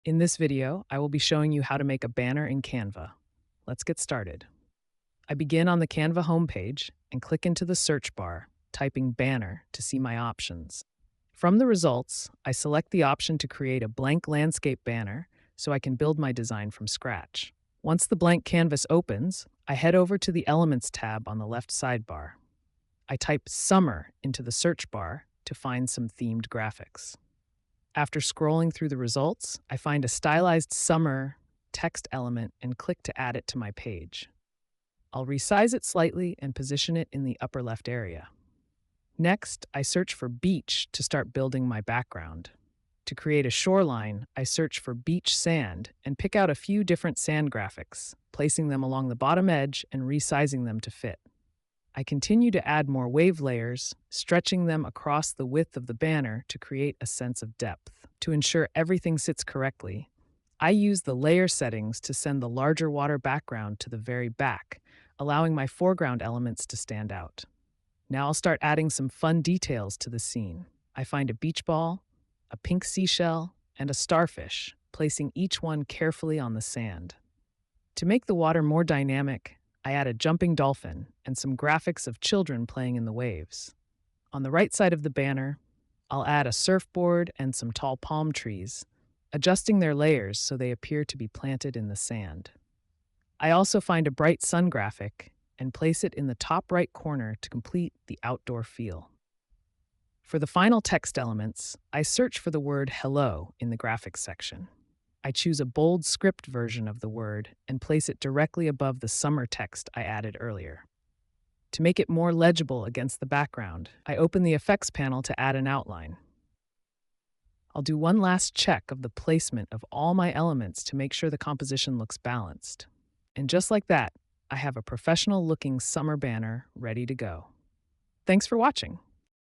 In this video, I will be showing you how to make a banner in Canva. Let's get started. I begin on the Canva homepage and click into the search bar, typing banner to see my options. From the results, I select the option to create a blank landscape banner so I can build my design from scratch. Once the blank canvas opens, I head over to the Elements tab on the left sidebar. I type summer into the search bar to find some themed graphics. After scrolling through the results, I find a stylized summer text element and click to add it to my page. I'll resize it slightly and position it in the upper left area. Next, I search for beach to start building my background. To create a shoreline, I search for beach sand and pick out a few different sand graphics, placing them along the bottom edge and resizing them to fit. I continue to add more wave layers, stretching them across the width of the banner to create a sense of depth. To ensure everything sits correctly, I use the layer settings to send the larger water background to the very back, allowing my foreground elements to stand out. Now I'll start adding some fun details to the scene. I find a beach ball, a pink seashell, and a starfish, placing each one carefully on the sand. To make the water more dynamic, I add a jumping dolphin and some graphics of children playing in the waves. On the right side of the banner, I'll add a surfboard and some tall palm trees, adjusting their layers so they appear to be planted in the sand. I also find a bright sun graphic and place it in the top right corner to complete the outdoor feel. For the final text elements, I search for the word hello in the graphics section. I choose a bold script version of the word and place it directly above the summer text I added earlier. To make it more legible against the background, I open the effects panel to add an outline. I'll do one last check of the placement of all my elements to make sure the composition looks balanced. And just like that, I have a professional-looking summer banner ready to go. Thanks for watching.